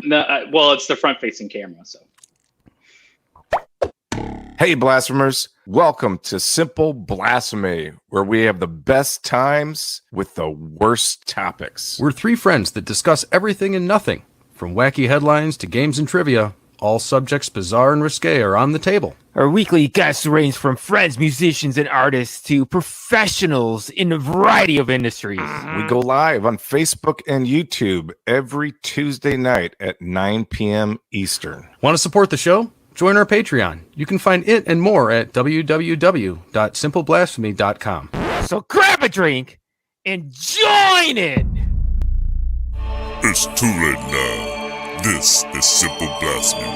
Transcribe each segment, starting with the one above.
No, well, it's the front-facing camera, so. Hey, blasphemers. Welcome to Simple Blasphemy, where we have the best times with the worst topics. We're three friends that discuss everything and nothing, from wacky headlines to games and trivia. All subjects bizarre and risque are on the table. Our weekly guests range from friends, musicians, and artists to professionals in a variety of industries. We go live on Facebook and YouTube every Tuesday night at 9 p.m. Eastern. Want to support the show? Join our Patreon. You can find it and more at www.simpleblasphemy.com. So grab a drink and join in! It's too late now. This is Simple Blasphemy.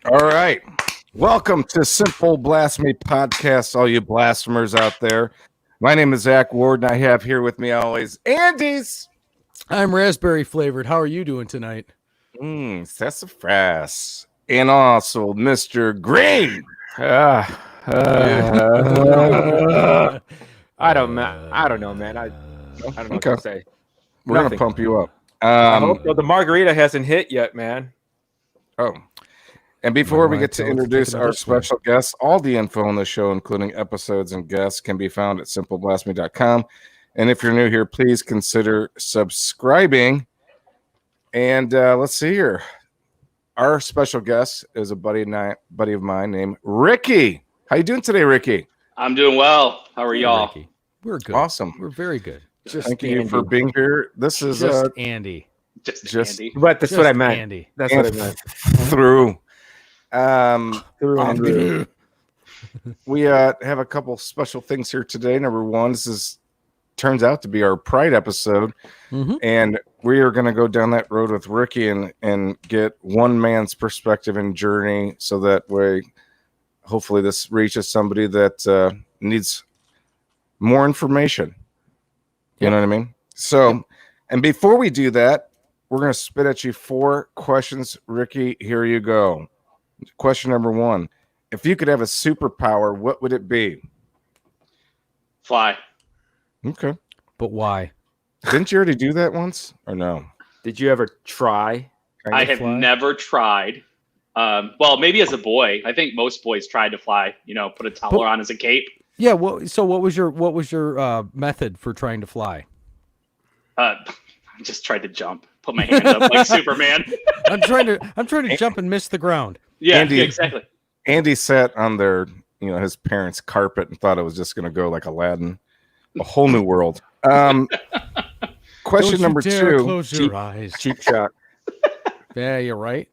All right. Welcome to Simple Blasphemy Podcast, all you blasphemers out there. My name is Zach Ward, and I have here with me always Andy's. I'm raspberry flavored. How are you doing tonight? Sassafras. And also Mr. Green. I don't know, man. I don't know what to say. We're going to pump you up. I hope the margarita hasn't hit yet, man. Oh. And before we get to introduce our special guests, all the info on the show, including episodes and guests, can be found at simpleblasphemy.com. And if you're new here, please consider subscribing. And let's see here. Our special guest is a buddy of mine named Rickey. How you doing today, Rickey? I'm doing well. How are y'all? Ricky. We're good. Awesome. We're very good. Thank you for being here. This is just Andy. Just Andy. But that's what I meant. Andy. That's what I meant. Through. Through. We have a couple special things here today. Number one, turns out to be our Pride episode, and we are going to go down that road with Rickey and get one man's perspective and journey, so that way, hopefully, this reaches somebody that needs more information. You know what I mean? So, and before we do that, we're going to spit at you 4 questions. Rickey, here you go. Question number 1. If you could have a superpower, what would it be? Fly. Okay. But why? Didn't you already do that once? Or no? Did you ever try? I have never tried. Well, maybe as a boy. I think most boys tried to fly. You know, put a towel on as a cape. Yeah. Well, so what was your method for trying to fly? I just tried to jump. Put my hand up like Superman. I'm trying to jump and miss the ground. Yeah, exactly. Andy sat on his parents' carpet and thought it was just going to go like Aladdin, a whole new world. Question number 2. Close your eyes. Cheap shot. Yeah, you're right.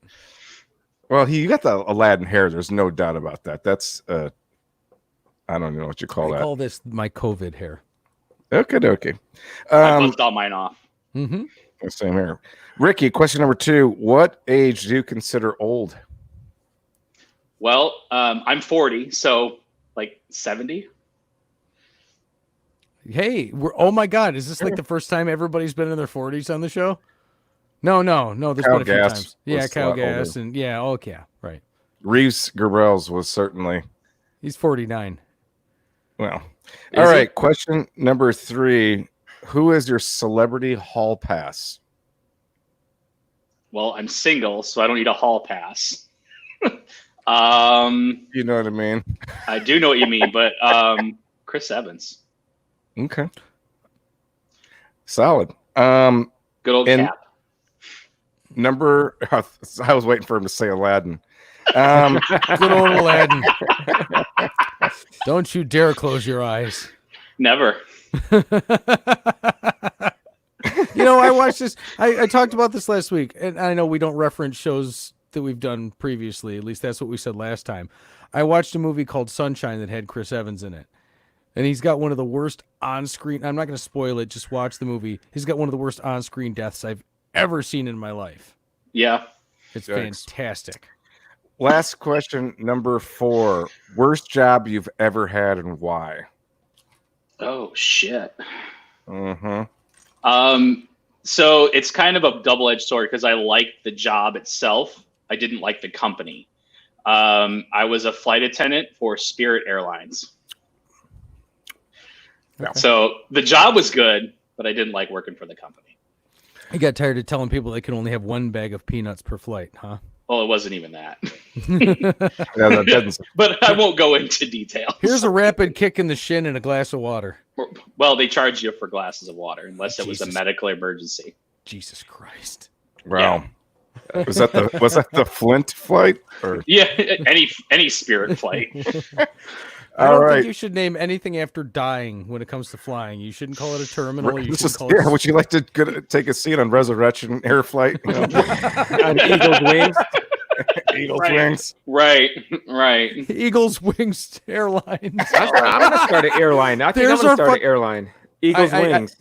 Well, you got the Aladdin hair. There's no doubt about that. That's I don't know what you call that. I call this my COVID hair. Okay. I buffed all mine off. Mm-hmm. Same here. Rickey, question number 2. What age do you consider old? Well, I'm 40, so like 70. Hey, oh my God, is this like the first time everybody's been in their 40s on the show? No. There's been a few times. Yeah, Kyle Gass and right. Reese Gerbels was certainly. He's 49. Well, all right. Question number 3. Who is your celebrity hall pass? Well, I'm single, so I don't need a hall pass. You know what I mean? I do know what you mean, but Chris Evans. Okay. Solid. Good old Cap. I was waiting for him to say Aladdin. Good old Aladdin. Don't you dare close your eyes. Never. I watched this. I talked about this last week, and I know we don't reference shows that we've done previously. At least that's what we said last time. I watched a movie called Sunshine that had Chris Evans in it. And he's got one of the worst on-screen... I'm not going to spoil it. Just watch the movie. He's got one of the worst on-screen deaths I've ever seen in my life. Yeah. It's Yikes. fantastic. Last question, number 4. Worst job you've ever had and why? Oh shit. Mm-hmm. So it's kind of a double-edged sword because I liked the job itself. I didn't like the company. I was a flight attendant for Spirit Airlines. Okay. So the job was good, but I didn't like working for the company. I got tired of telling people they can only have 1 bag of peanuts per flight, huh? Well, it wasn't even that. Yeah, that doesn't. But I won't go into details. Here's a rapid kick in the shin and a glass of water. Well, they charge you for glasses of water unless it was a Jesus. medical emergency. Jesus Christ. Wow. Was that the Flint flight? Or Yeah, any Spirit flight. I don't all right? think you should name anything after dying when it comes to flying. You shouldn't call it a terminal. You This should is, call it. yeah, would you like to take a seat on Resurrection Air Flight? You know, On Eagle's Wings. Eagles Right. wings. Right. Eagles Wings Airlines. I'm gonna start an airline. I think There's I'm gonna our start fuck- an airline. Eagles I- Wings.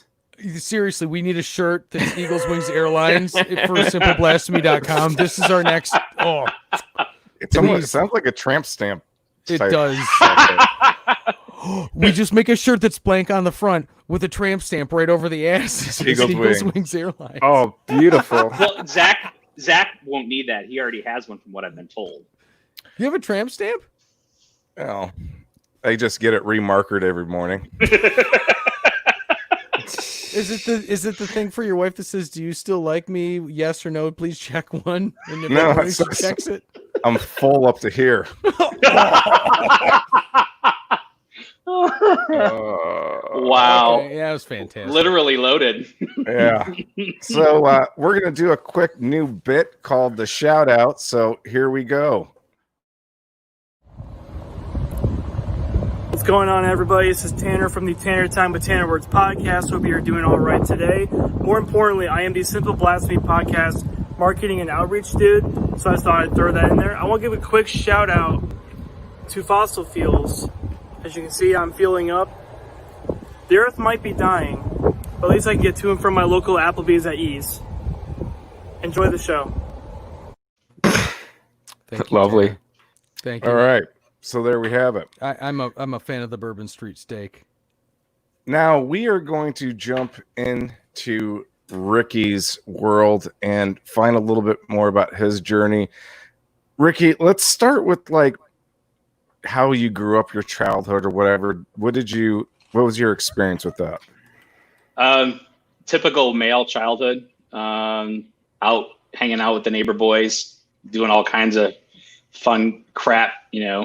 Seriously, we need a shirt that's Eagles Wings Airlines for simpleblasphemy.com. This is our next. Oh, It sounds like a tramp stamp. it type. does. We just make a shirt that's blank on the front with a tramp stamp right over the ass. It's Eagles Eagles Wings. Wings Airlines. Oh, beautiful. Well, Zach won't need that. He already has one from what I've been told. You have a tramp stamp? Well, they just get it remarkered every morning. Is it the thing for your wife that says, "Do you still like me? Yes or no? Please check one." And if No, no, she it's- checks it. I'm full up to here. Wow. Okay, yeah, it was fantastic. Literally loaded. Yeah. So we're going to do a quick new bit called the shout out. So here we go. What's going on, everybody? This is Tanner from the Tanner Time with Tanner Words podcast. Hope you're doing all right today. More importantly, I am the Simple Blasphemy podcast marketing and outreach dude, so I just thought I'd throw that in there. I want to give a quick shout out to fossil fuels. As you can see, I'm fueling up. The earth might be dying, but at least I can get to and from my local Applebee's at ease. Enjoy the show. Thank you, Lovely. Tanner. Thank you. All right. So there we have it. I'm a fan of the Bourbon Street steak. Now we are going to jump into Rickey's world and find a little bit more about his journey. Rickey, let's start with like how you grew up, your childhood or whatever. What was your experience with that? Typical male childhood. Out hanging out with the neighbor boys, doing all kinds of fun crap,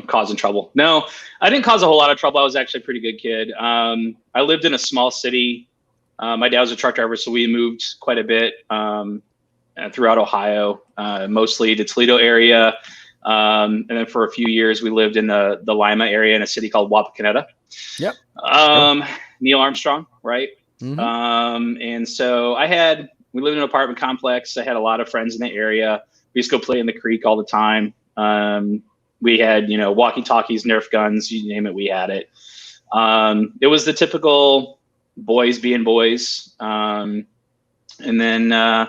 causing trouble. No, I didn't cause a whole lot of trouble. I was actually a pretty good kid. I lived in a small city. My dad was a truck driver, so we moved quite a bit throughout Ohio, mostly the Toledo area. And then for a few years, we lived in the Lima area in a city called Wapakoneta. Yep. Neil Armstrong, right? Mhm. And so we lived in an apartment complex. I had a lot of friends in the area. We used to go play in the creek all the time. We had, walkie-talkies, Nerf guns, you name it, we had it. It was the typical boys being boys. And then my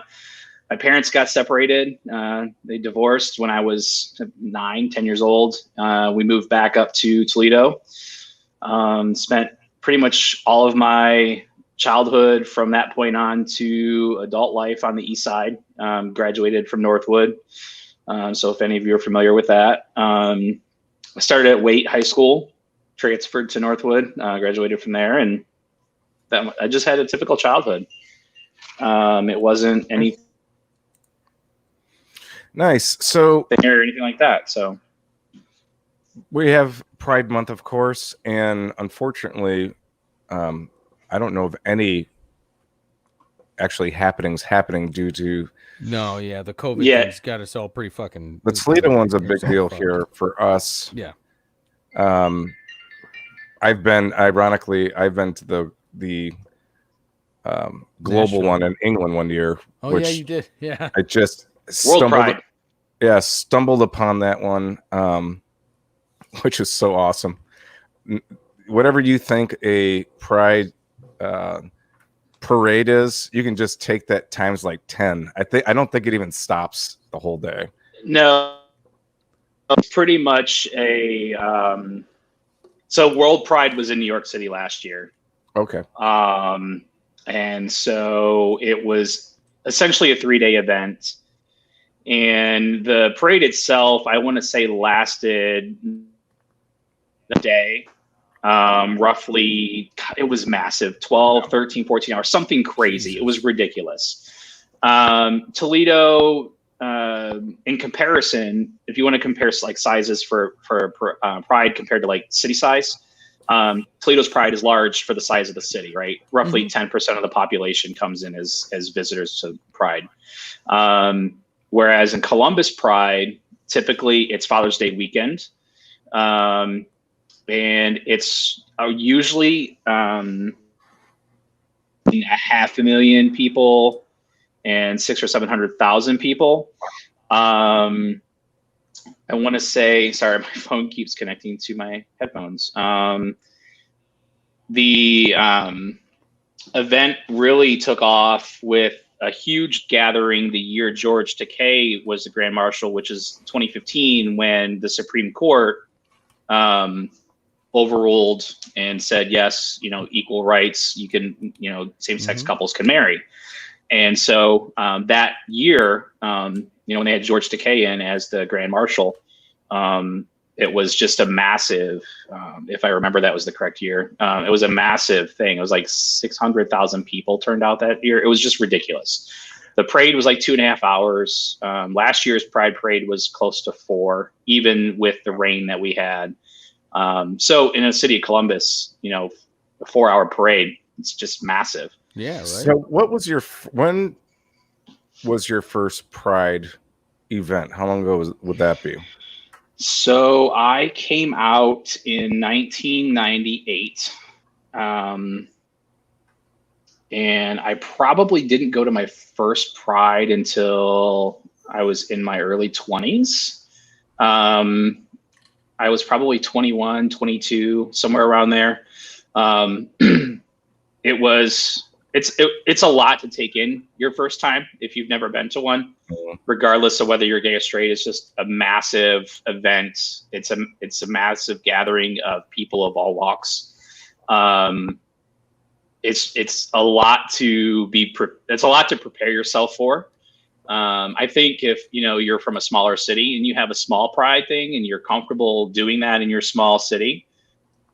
parents got separated. They divorced when I was 10 years old. We moved back up to Toledo. Spent pretty much all of my childhood from that point on to adult life on the east side. Graduated from Northwood. So if any of you are familiar with that, I started at Waite High School, transferred to Northwood, graduated from there, and I just had a typical childhood. It wasn't anything Nice. So or anything like that. So we have Pride Month, of course, and unfortunately, I don't know of any actually happening due to No, yeah, the COVID Yeah. thing's got us all pretty fucking. the Toledo one's a it's big all deal fucked. here for us. Yeah. I've been to the global Nashville. one in England one year, Oh which yeah, you did. Yeah. I just World Pride. stumbled upon that one, which is so awesome. Whatever you think a Pride parade is, you can just take that times like 10. I don't think it even stops the whole day. No, it's pretty much a. So World Pride was in New York City last year. Okay. And so it was essentially a 3-day event. And the parade itself, I want to say, lasted a day. Roughly, it was massive, 12, 13, 14 hours, something crazy. Jesus. It was ridiculous. Toledo, in comparison, if you want to compare like sizes for Pride compared to like city size, Toledo's Pride is large for the size of the city, right? Roughly 10% of the population comes in as visitors to Pride. Whereas in Columbus Pride, typically it's Father's Day weekend. And it's usually 500,000 people and 600,000 or 700,000 people. I want to say, sorry, my phone keeps connecting to my headphones. The event really took off with a huge gathering the year George Takei was the Grand Marshal, which is 2015, when the Supreme Court overruled and said, yes, equal rights, you can, same-sex couples can marry. And so that year, when they had George Takei in as the Grand Marshal, it was just a massive, if I remember that was the correct year, it was a massive thing. It was like 600,000 people turned out that year. It was just ridiculous. The parade was like 2.5 hours. Last year's Pride Parade was close to 4, even with the rain that we had. So in the city of Columbus, a 4-hour parade, it's just massive. Yeah, right. So when was your first Pride event? How long ago would that be? So I came out in 1998. And I probably didn't go to my first Pride until I was in my early 20s. I was probably 21, 22, somewhere around there. It's a lot to take in your first time if you've never been to one, regardless of whether you're gay or straight. It's just a massive event. It's a massive gathering of people of all walks. It's a lot to prepare yourself for. I think if you're from a smaller city and you have a small Pride thing and you're comfortable doing that in your small city,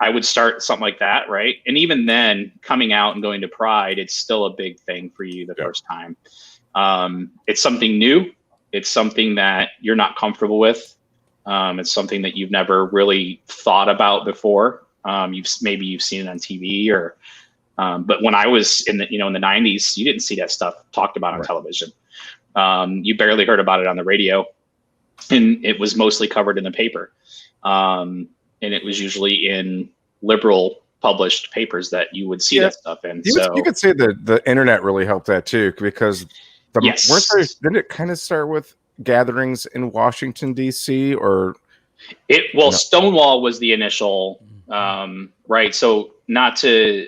I would start something like that, right? And even then, coming out and going to Pride, it's still a big thing for you the first time. It's something new. It's something that you're not comfortable with. It's something that you've never really thought about before. You've seen it on TV or, but when I was in the 90s, you didn't see that stuff talked about on television. You barely heard about it on the radio, and it was mostly covered in the paper. And it was usually in liberal published papers that you would see that stuff in. You could say that the internet really helped that too, because didn't it kind of start with gatherings in Washington, D.C. or Stonewall was the initial, right? So not to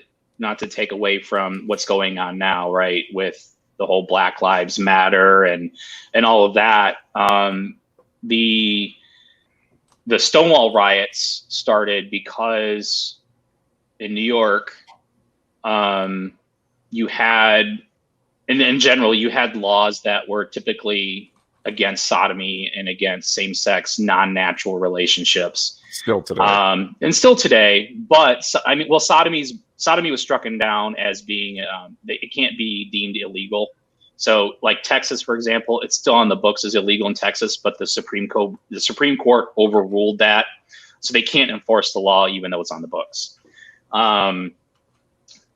take away from what's going on now, right, with the whole Black Lives Matter and all of that. The Stonewall riots started because in New York, you had, and in general, you had laws that were typically against sodomy and against same-sex, non-natural relationships. Still today. And still today. But, sodomy was struck down as being, it can't be deemed illegal. So like Texas, for example, it's still on the books as illegal in Texas, but the Supreme Court overruled that. So they can't enforce the law, even though it's on the books.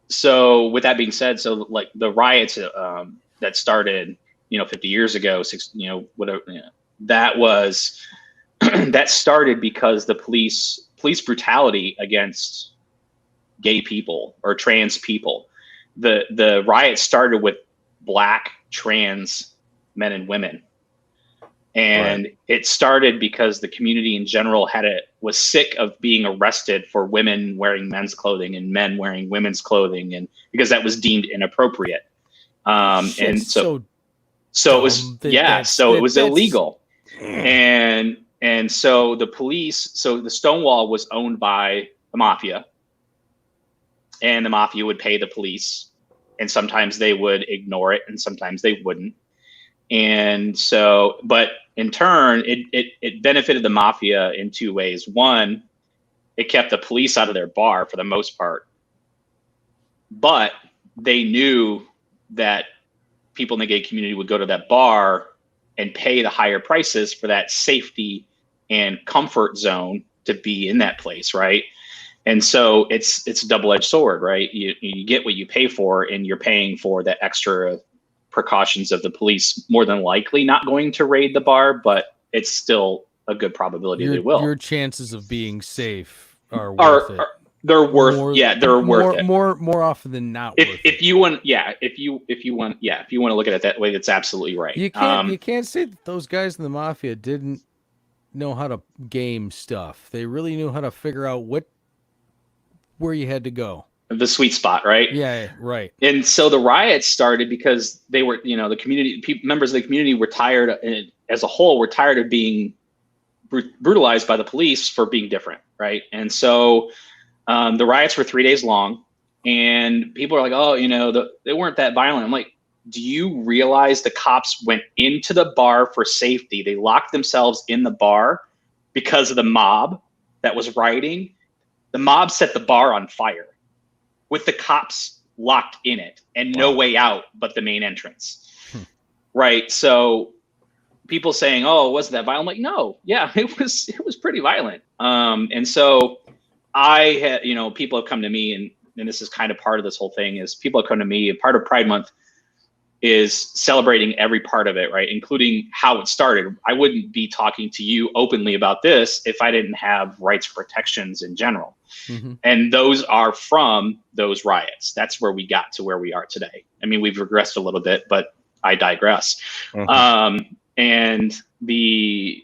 So with that being said, so like the riots that started, 50 years ago, that started because the police brutality against gay people or trans people. The riot started with Black trans men and women, And it started because the community in general was sick of being arrested for women wearing men's clothing and men wearing women's clothing, and because that was deemed inappropriate. And so it was it was illegal. And so the police, so the Stonewall was owned by the mafia, and the mafia would pay the police, and sometimes they would ignore it and sometimes they wouldn't. And so, but in turn, it benefited the mafia in two ways. One, it kept the police out of their bar for the most part, but they knew that people in the gay community would go to that bar and pay the higher prices for that safety and comfort zone to be in that place, right? And so it's a double-edged sword, right? You get what you pay for, and you're paying for the extra precautions of the police more than likely not going to raid the bar, but it's still a good probability they will. Your chances of being safe are worth it. They're worth it. More often than not. If you want to look at it that way, that's absolutely right. You can't say that those guys in the mafia didn't know how to game stuff. They really knew how to figure out where you had to go. The sweet spot, right? Yeah, right. And so the riots started because they were, the community, members of the community were tired, as a whole, were tired of being brutalized by the police for being different, right? And so the riots were 3 days long, and people are like, oh, they weren't that violent. I'm like, do you realize the cops went into the bar for safety? They locked themselves in the bar because of the mob that was rioting. The mob set the bar on fire with the cops locked in it and no way out but the main entrance. Right. So people saying, oh, wasn't that violent? I'm like, no, yeah, it was pretty violent. And so I had, people have come to me, and this is kind of part of this whole thing, is people have come to me, and part of Pride Month is celebrating every part of it, right? Including how it started. I wouldn't be talking to you openly about this if I didn't have rights protections in general. Mm-hmm. And those are from those riots. That's where we got to where we are today. I mean, we've regressed a little bit, but I digress. Mm-hmm. And the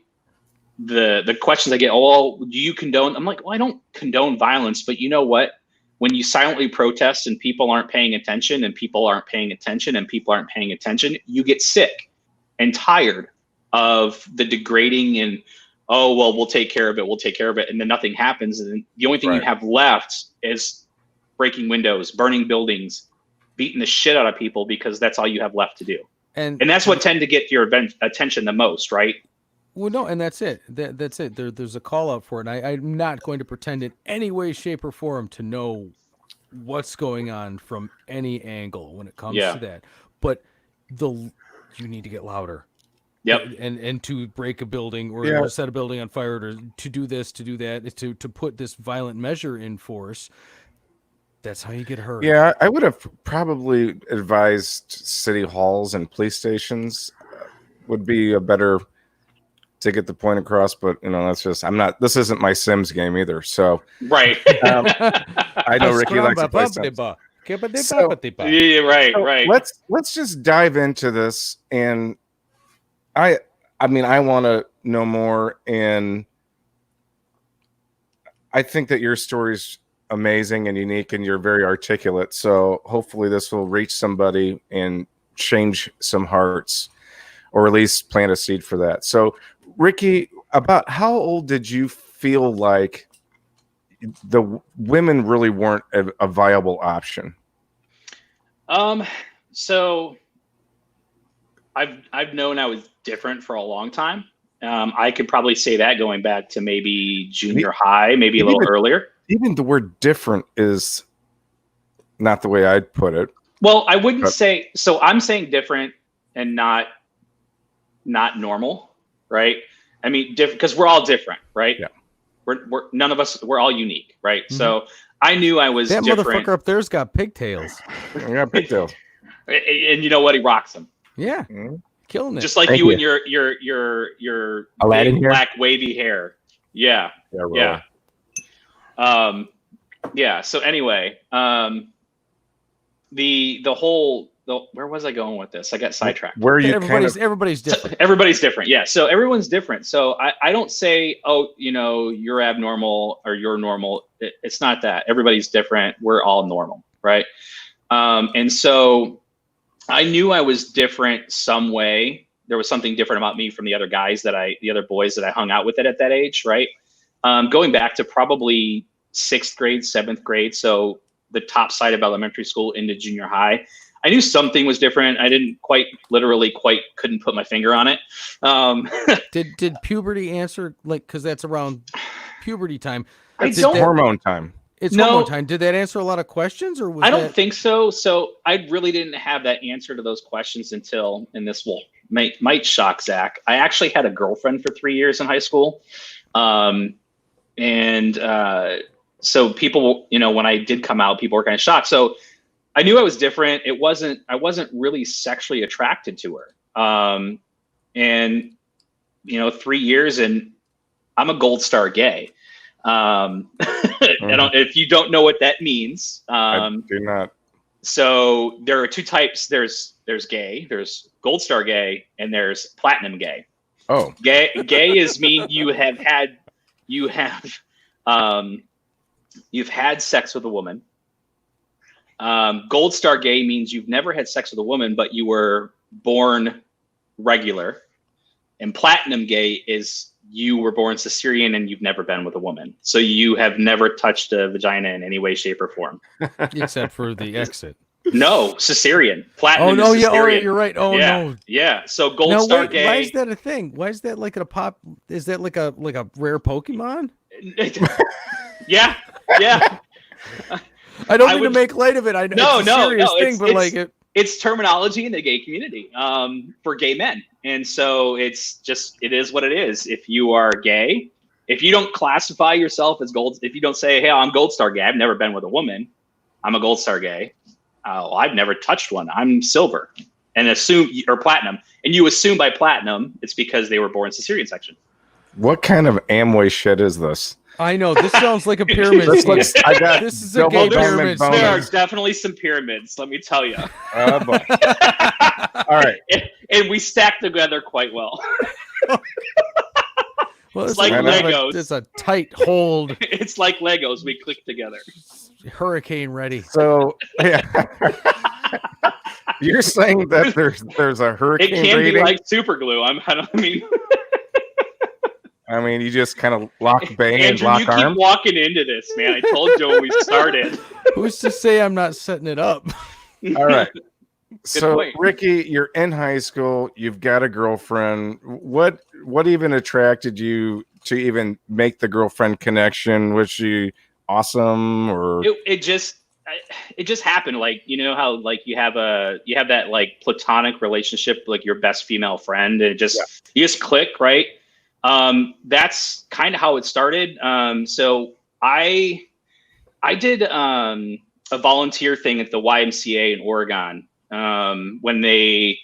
questions I get, oh, do you condone? I'm like, well, I don't condone violence, but you know what? When you silently protest and people aren't paying attention and people aren't paying attention and people aren't paying attention, you get sick and tired of the degrading and, oh, well, we'll take care of it. And then nothing happens. And the only thing you have left is breaking windows, burning buildings, beating the shit out of people, because that's all you have left to do. And that's what tend to get your attention the most, right? Well, no, and that's it. That's it. There's a call out for it. And I'm not going to pretend in any way, shape, or form to know what's going on from any angle when it comes to that. But you need to get louder. Yep. And to break a building or set a building on fire, or to do this, to do that, to put this violent measure in force. That's how you get hurt. Yeah, I would have probably advised city halls and police stations would be a better to get the point across, but that's just, this isn't my Sims game either. So right. I know Ricky likes to play Sims. Yeah, right, right. Let's just dive into this, and I want to know more, and I think that your story's amazing and unique, and you're very articulate. So hopefully this will reach somebody and change some hearts, or at least plant a seed for that. So Ricky, about how old did you feel like the women really weren't a viable option? So I've known I was different for a long time. I could probably say that going back to maybe junior high, maybe a little earlier. Even the word different is not the way I'd put it. Well, I wouldn't say, so I'm saying different and not normal. Right. I mean, different, because we're all different, right? Yeah. We're none of us, we're all unique, right? Mm-hmm. So I knew I was that different. Motherfucker up there's got pigtails. Yeah, pigtails. And you know what? He rocks them. Yeah. Mm-hmm. Killing it. Just like you and your big, black wavy hair. Yeah. Yeah. Yeah. So anyway, the whole where was I going with this? I got sidetracked. Where you everybody's different. Everybody's different. Yeah. So everyone's different. So I don't say, oh, you're abnormal or you're normal. It's not that. Everybody's different. We're all normal. Right. And so I knew I was different some way. There was something different about me from the other guys the other boys that I hung out with at that age. Right. Going back to probably 6th grade, 7th grade. So the top side of elementary school into junior high. I knew something was different. I didn't couldn't put my finger on it. Did puberty answer, like, because that's around puberty time? Hormone time. It's hormone time. Did that answer a lot of questions, or was I don't think so. So I really didn't have that answer to those questions until, and this might shock Zach, I actually had a girlfriend for 3 years in high school. So people, when I did come out, people were kind of shocked. So I knew I was different. I wasn't really sexually attracted to her. 3 years and I'm a gold star gay. If you don't know what that means, I do not. So there are 2 types. There's gay, there's gold star gay, and there's platinum gay. Oh, gay is mean you've had sex with a woman. Gold star gay means you've never had sex with a woman, but you were born regular. And platinum gay is you were born cesarean and you've never been with a woman. So you have never touched a vagina in any way, shape, or form. Except for the exit. No, cesarean. Platinum is cesarean. Oh, you're right. Oh, yeah. no. Yeah. So gold star gay. Why is that a thing? Why is that like a pop? Is that like a rare Pokemon? Yeah. I don't mean to make light of it. I know it's a serious thing, but it's terminology in the gay community for gay men. And so it is what it is. If you are gay, if you don't classify yourself as gold, if you don't say, hey, I'm gold star gay, I've never been with a woman, I'm a gold star gay. I've never touched one. I'm silver or platinum. And you assume by platinum, it's because they were born cesarean section. What kind of Amway shit is this? I know, this sounds like a pyramid scheme. This is a gay pyramid. There are definitely some pyramids, let me tell you. Oh, boy. All right. And we stack together quite well. Well, it's like Legos. It's a tight hold. It's like Legos. We click together. Hurricane ready. So, yeah. You're saying that there's a hurricane It can rating? be like super glue. I mean, you just kind of lock bang Andrew, and lock arm. You keep walking into this, man. I told you when we started. Who's to say I'm not setting it up? All right. So, point. Ricky, you're in high school. You've got a girlfriend. What even attracted you to even make the girlfriend connection? Was she awesome, or it just happened? Like, how like you have that like platonic relationship, like your best female friend, and you just click, right? That's kind of how it started. So I did a volunteer thing at the YMCA in Oregon. When they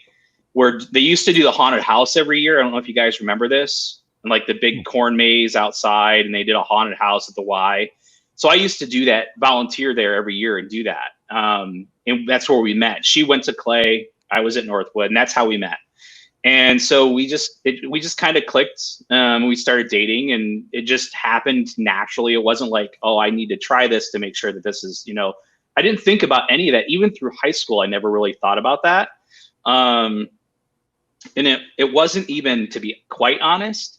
used to do the haunted house every year. I don't know if you guys remember this, and like the big corn maze outside, and they did a haunted house at the Y. So I used to do that, volunteer there every year and do that. And that's where we met. She went to Clay, I was at Northwood, and that's how we met. And so we just kind of clicked. We started dating, and it just happened naturally. It wasn't like, oh, I need to try this to make sure that this is, I didn't think about any of that. Even through high school, I never really thought about that. And it wasn't even, to be quite honest,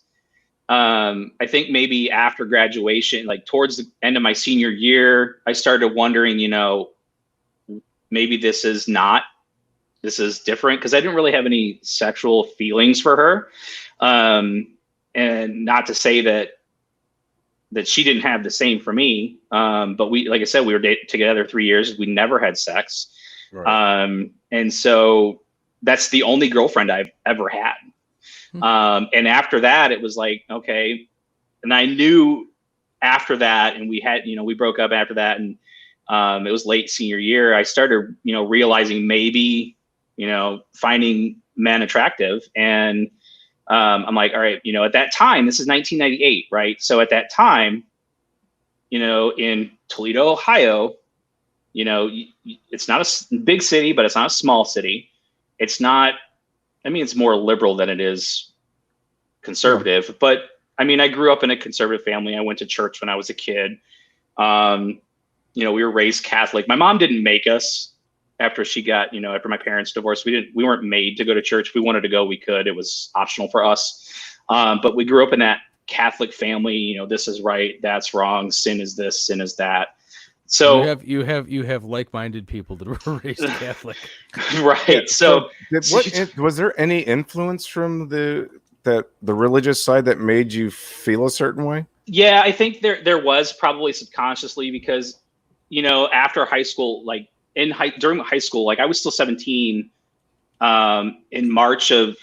I think maybe after graduation, like towards the end of my senior year, I started wondering, maybe this is different, because I didn't really have any sexual feelings for her. And not to say that she didn't have the same for me. But we, like I said, we were together 3 years. We never had sex. Right. And so that's the only girlfriend I've ever had. And after that, it was like, okay. And I knew after that, and we had, we broke up after that. And it was late senior year. I started, realizing maybe, finding men attractive. And I'm like, all right, at that time, this is 1998, right? So at that time, in Toledo, Ohio, You know, it's not a big city, but it's not a small city. It's not, I mean, it's more liberal than it is conservative. Yeah. But I mean, I grew up in a conservative family. I went to church when I was a kid. You know, we were raised Catholic. My mom didn't make us after she got, you know, after my parents divorced. We weren't made to go to church. If we wanted to go, we could. It was optional for us. But we grew up in that Catholic family. You know, this is right, that's wrong. Sin is this, sin is that. So you have like-minded people that were raised Catholic, right? Yeah, so was there any influence from the religious side that made you feel a certain way? Yeah, I think there was, probably subconsciously, because, you know, after high school, like during high school, like I was still 17 in March of,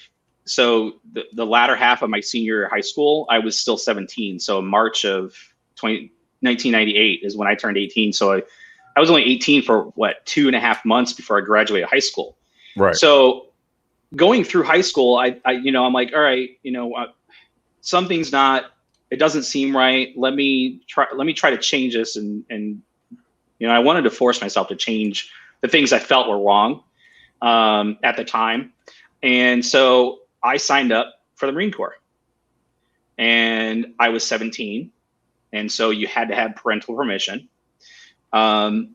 so the latter half of my senior year of high school, I was still 17. So in March of 1998 is when I turned 18. So I was only 18 for 2.5 months before I graduated high school. Right. So going through high school, I you know, I'm like, all right, you know, something's not, it doesn't seem right. Let me try to change this. And, you know, I wanted to force myself to change the things I felt were wrong at the time. And so I signed up for the Marine Corps, and I was 17. And so you had to have parental permission. My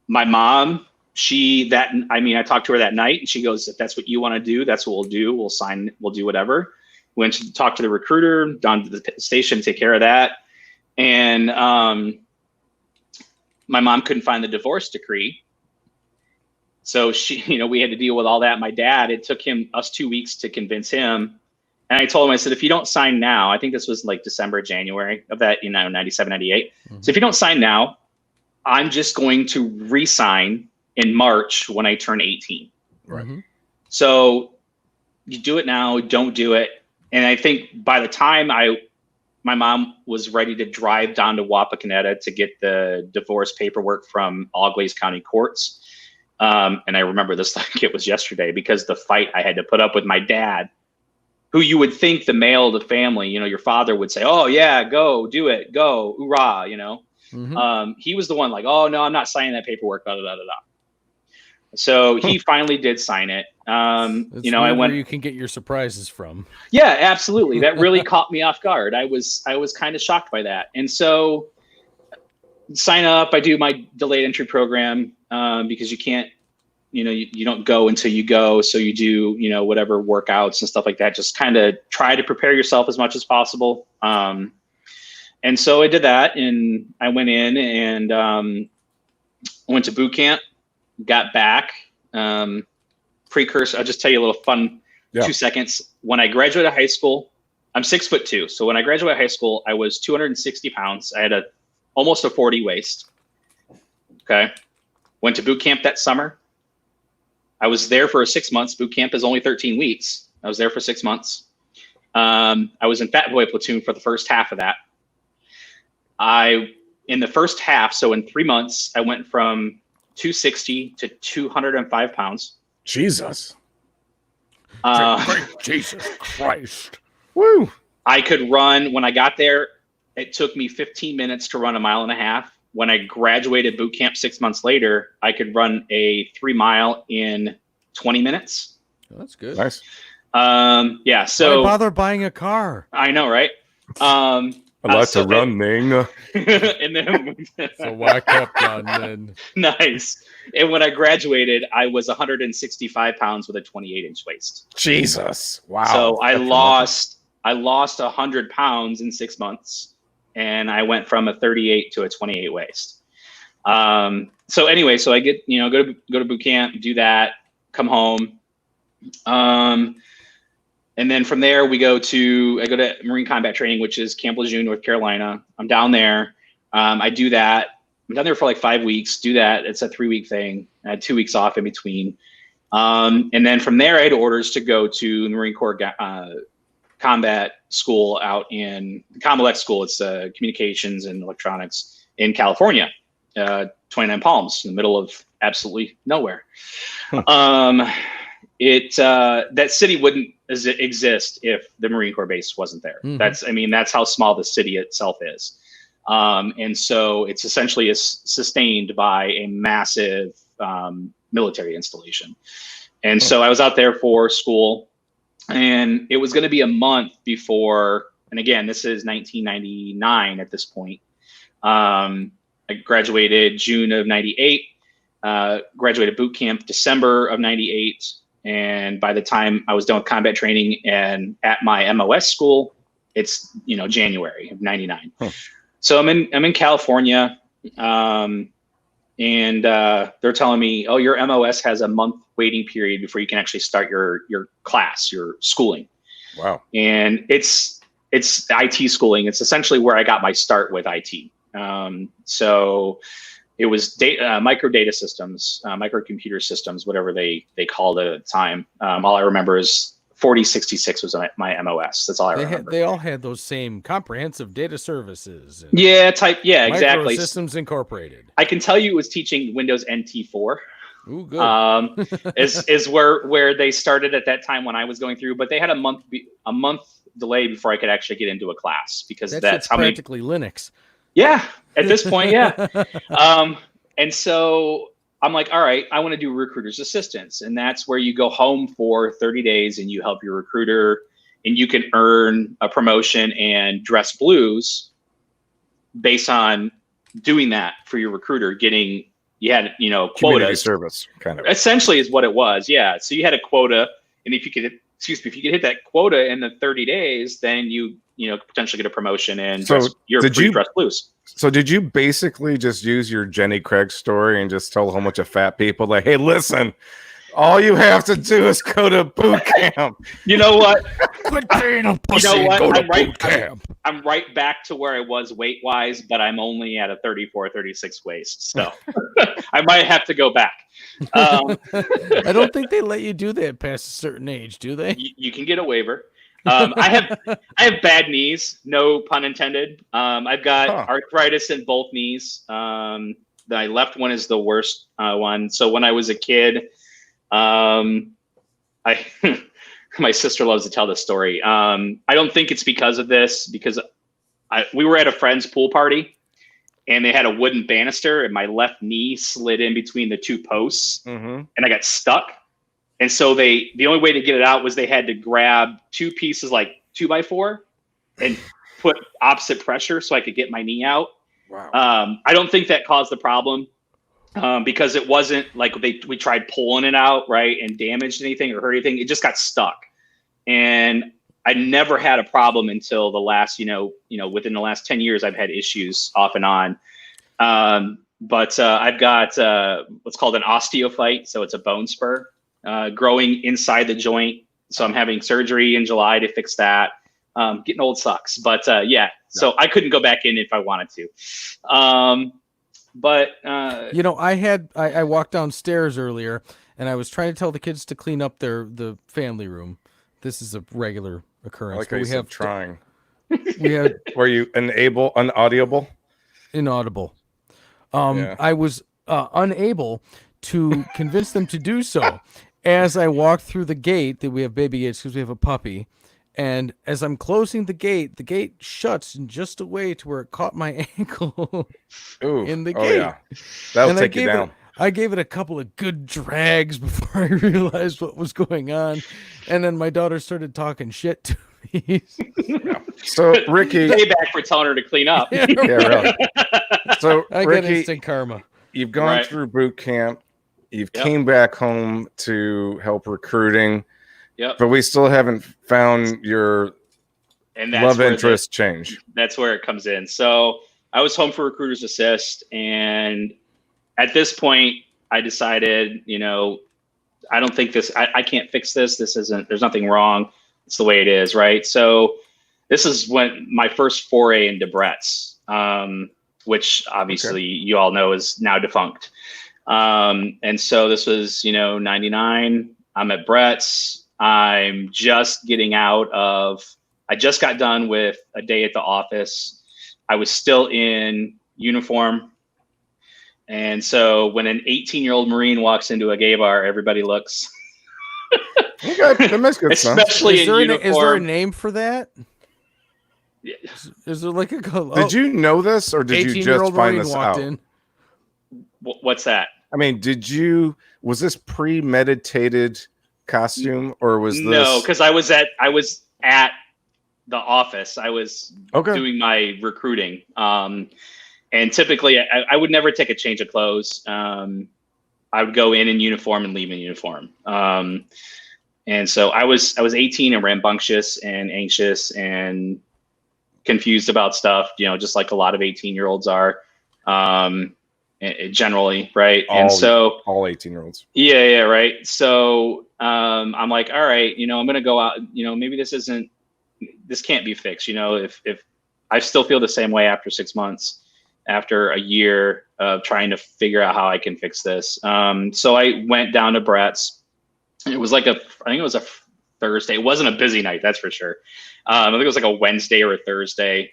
mom, I talked to her that night, and she goes, if that's what you want to do, that's what we'll do. We'll sign, we'll do whatever. Went to talk to the recruiter, down to the station, take care of that. And my mom couldn't find the divorce decree. So she, you know, we had to deal with all that. My dad, it took us 2 weeks to convince him. And I told him, I said, if you don't sign now, I think this was like December, January of that, you know, 97, 98. Mm-hmm. So if you don't sign now, I'm just going to re-sign in March when I turn 18. Right. Mm-hmm. So you do it now, don't do it. And I think by the time my mom was ready to drive down to Wapakoneta to get the divorce paperwork from Always County courts. And I remember this like it was yesterday, because the fight I had to put up with my dad, who you would think the male of the family, you know, your father would say, oh yeah, go do it, go, hoorah, you know. Mm-hmm. He was the one like, oh no, I'm not signing that paperwork, da da da da. So he finally did sign it. You know, I went. Where you can get your surprises from. Yeah, absolutely. That really caught me off guard. I was kind of shocked by that. And so sign up. I do my delayed entry program because you can't, you know, you don't go until you go. So you do, you know, whatever workouts and stuff like that. Just kind of try to prepare yourself as much as possible. And so I did that, and I went in and went to boot camp. Got back, precursor. I'll just tell you a little fun 2 seconds. When I graduated high school, I'm 6'2". So when I graduated high school, I was 260 pounds. I had almost a 40 waist. Okay. Went to boot camp that summer. I was there for 6 months. Boot camp is only 13 weeks. I was there for 6 months. I was in Fat Boy platoon for the first half of that. In the first half, so in 3 months, I went from 260 to 205 pounds. Jesus. Jesus Christ. Woo. I could run, when I got there, it took me 15 minutes to run 1.5 miles. When I graduated boot camp 6 months later, I could run a 3 mile in 20 minutes. Oh, that's good. Nice. Yeah. So why bother buying a car? I know, right? I like to run, Ning. And then so whack up, then. Nice. And when I graduated, I was 165 pounds with a 28-inch waist. Jesus. Wow. So I lost 100 pounds in 6 months, and I went from a 38 to a 28 waist. So anyway, so I get, you know, go to boot camp, do that, come home. And then from there, I go to Marine Combat Training, which is Camp Lejeune, North Carolina. I'm down there. I do that. I'm down there for like 5 weeks. Do that. It's a 3-week thing. I had 2 weeks off in between. And then from there, I had orders to go to the Marine Corps combat school out in Combat School. It's communications and electronics in California, 29 Palms, in the middle of absolutely nowhere. That city wouldn't exist if the Marine Corps base wasn't there. Mm-hmm. That's how small the city itself is. And so it's essentially sustained by a massive military installation. And so I was out there for school, and it was going to be a month before, and again, this is 1999 at this point. I graduated June of 98, graduated boot camp December of 98. And by the time I was done with combat training and at my MOS school, it's, January of 99. So I'm in California, and they're telling me, oh, your MOS has a month waiting period before you can actually start your class, your schooling. Wow. And it's IT schooling. It's essentially where I got my start with IT. So it was micro data systems, microcomputer systems, whatever they called it at the time. All I remember is 4066 was my MOS. That's all I remember. They all had those same comprehensive data services. Exactly. Systems Incorporated. I can tell you it was teaching Windows NT4. Ooh, good. is where they started at that time when I was going through, but they had a month delay before I could actually get into a class, because that's how practically Linux. Yeah, at this point, yeah. And so I'm like, all right, I want to do recruiter's assistance. And that's where you go home for 30 days and you help your recruiter, and you can earn a promotion and dress blues based on doing that for your recruiter, you had community quotas. Service, kind of. Essentially is what it was. Yeah. So you had a quota, and if you could hit that quota in the 30 days, then you potentially get a promotion and dress blues. So did you basically just use your Jenny Craig story and just tell a whole bunch of fat people like, hey, listen, all you have to do is go to boot camp. You know what? Quit being a pussy. You know what? Go to boot camp. I'm right back to where I was weight wise, but I'm only at a 34, 36 waist. So I might have to go back. I don't think they let you do that past a certain age, do they? You can get a waiver. I have bad knees, no pun intended. I've got arthritis in both knees. The left one is the worst one. So when I was a kid, my sister loves to tell this story. I don't think it's because of this, because we were at a friend's pool party, and they had a wooden banister, and my left knee slid in between the two posts, and I got stuck. And so the only way to get it out was they had to grab two pieces like 2x4 and put opposite pressure so I could get my knee out. Wow. I don't think that caused the problem, because it wasn't like we tried pulling it out, right, and damaged anything or hurt anything. It just got stuck. And I never had a problem until the last, within the last 10 years, I've had issues off and on. But I've got what's called an osteophyte. So it's a bone spur growing inside the joint. So I'm having surgery in July to fix that. Getting old sucks, but so I couldn't go back in if I wanted to. I walked downstairs earlier, and I was trying to tell the kids to clean up the family room. This is a regular occurrence. Like we have trying. We have. Were you inaudible? Inaudible. I was unable to convince them to do so. As I walked through the gate, that we have baby gates because we have a puppy, and as I'm closing the gate shuts in just a way to where it caught my ankle in the gate. Yeah. That'll take you down. I gave it a couple of good drags before I realized what was going on, and then my daughter started talking shit to me. So Ricky, payback for telling her to clean up. Yeah, really. So I Ricky, get instant karma. You've gone through boot camp. You've came back home to help recruiting. Yep. But we still haven't found your love interest change. That's where it comes in. So I was home for Recruiter's Assist, and at this point, I decided, I don't think I can't fix this. There's nothing wrong. It's the way it is, right? So this is when my first foray into Brett's, which obviously you all know is now defunct. And so this was, 99. I'm at Brett's. I'm just getting I just got done with a day at the office. I was still in uniform. And so when an 18-year-old Marine walks into a gay bar, everybody looks. Okay, that makes good sense. Especially in uniform. Is there a name for that? Is there like a? Did you know this, or did you just find this out? In. What's that? I mean, was this premeditated costume, or was this? No, because I was at the office. I was doing my recruiting. And typically I would never take a change of clothes. I would go in uniform and leave in uniform. And so I was 18 and rambunctious and anxious and confused about stuff, just like a lot of 18-year-olds are. Generally, right? And so all 18-year-olds. Yeah, right. So I'm like, all right, I'm gonna go out. Maybe this can't be fixed. If I still feel the same way after 6 months, after a year of trying to figure out how I can fix this. So I went down to Brett's. It was I think it was a Thursday. It wasn't a busy night, that's for sure. I think it was like a Wednesday or a Thursday.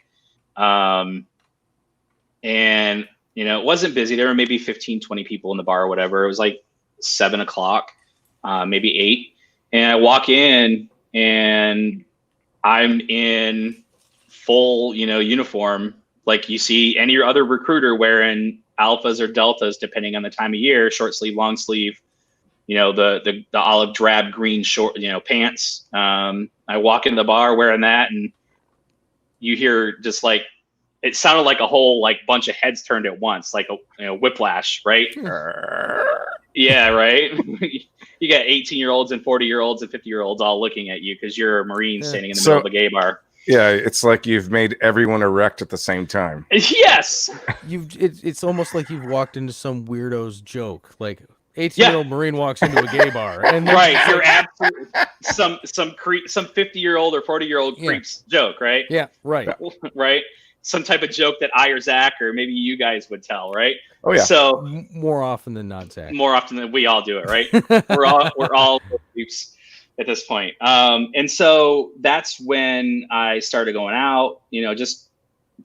And it wasn't busy. There were maybe 15, 20 people in the bar or whatever. It was like 7 o'clock, maybe 8. And I walk in and I'm in full, uniform. Like you see any other recruiter wearing alphas or deltas, depending on the time of year, short sleeve, long sleeve, the olive drab green short, pants. I walk in the bar wearing that, and you hear just like, it sounded like a whole bunch of heads turned at once, like a whiplash, right? Yeah, right. You got 18-year-olds and 40-year-olds and 50-year-olds all looking at you because you're a Marine standing in the middle of a gay bar. Yeah, it's like you've made everyone erect at the same time. Yes. It's almost like you've walked into some weirdo's joke. Like 18-year-old Marine walks into a gay bar, and right, you're absolutely some 50-year-old or 40-year-old creep's joke, right? Yeah, right. Right. Some type of joke that I or Zach or maybe you guys would tell, right? Oh yeah. So more often than not, Zach. More often than we all do it, right? we're all creeps at this point. And so that's when I started going out, just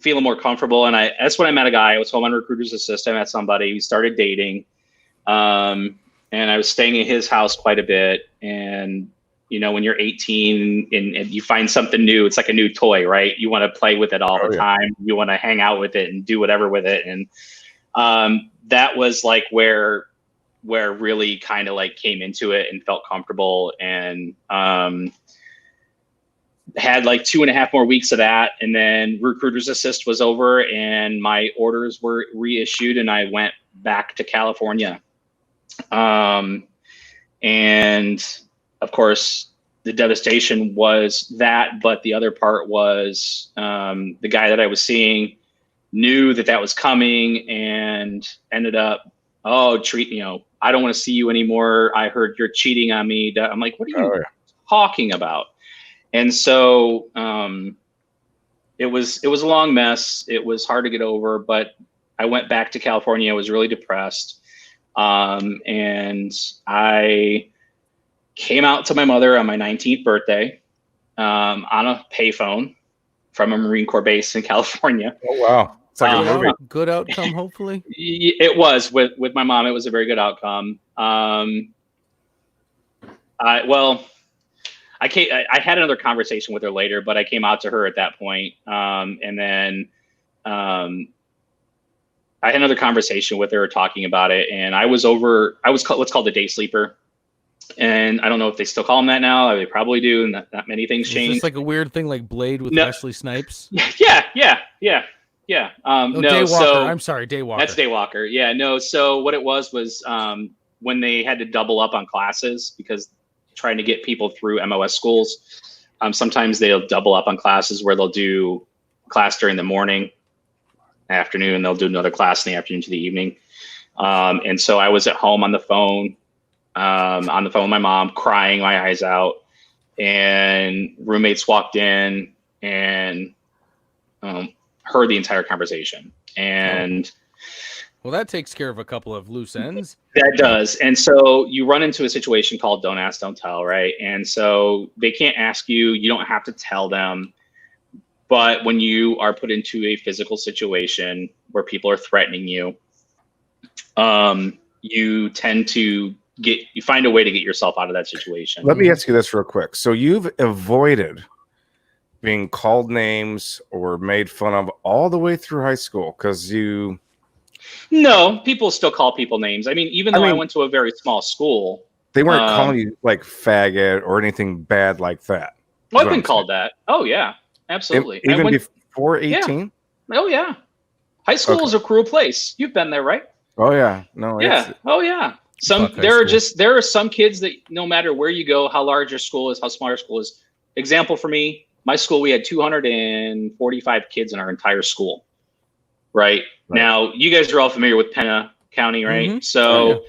feeling more comfortable. And that's when I met a guy. I was home on recruiter's assistant. I met somebody. We started dating. And I was staying at his house quite a bit. And when you're 18 and you find something new, it's like a new toy, right? You want to play with it all the time. You want to hang out with it and do whatever with it. And that was like where really kind of came into it and felt comfortable, and had 2.5 more weeks of that. And then recruiter's assist was over and my orders were reissued and I went back to California. And of course, the devastation was that, but the other part was the guy that I was seeing knew that was coming and ended up, I don't want to see you anymore. I heard you're cheating on me. I'm like, what are you talking about? And so it was a long mess. It was hard to get over, but I went back to California. I was really depressed. And I came out to my mother on my 19th birthday on a payphone from a Marine Corps base in California. Oh, wow. It's like a movie. Good outcome, hopefully. It was with my mom. It was a very good outcome. I had another conversation with her later, but I came out to her at that point. And then I had another conversation with her talking about it. And I was what's called a day sleeper. And I don't know if they still call them that now. They probably do. And not many things change. It's like a weird thing like Blade with Wesley Snipes. Yeah. Daywalker. So I'm sorry, Daywalker. That's Daywalker. Yeah, no. So what it was when they had to double up on classes because trying to get people through MOS schools, sometimes they'll double up on classes where they'll do class during the morning, afternoon, they'll do another class in the afternoon to the evening. And so I was at home on the phone with my mom, crying my eyes out, and roommates walked in and heard the entire conversation. And well, that takes care of a couple of loose ends. That does. And so you run into a situation called don't ask, don't tell, right? And so they can't ask you, you don't have to tell them. But when you are put into a physical situation where people are threatening you, you tend to you find a way to get yourself out of that situation. Let me ask you this real quick. So you've avoided being called names or made fun of all the way through high school? Because No, people still call people names. I mean, even though I went to a very small school, they weren't calling you like faggot or anything bad like that. Well, I've been called that. Oh yeah, absolutely. Even before 18? Yeah. Oh yeah. High school is a cruel place. You've been there, right? Oh yeah. No. Yeah. Oh yeah. There are some kids that no matter where you go, how large your school is, how small your school is. Example for me, my school, we had 245 kids in our entire school. Right. Now, you guys are all familiar with Pena County, right? Mm-hmm. So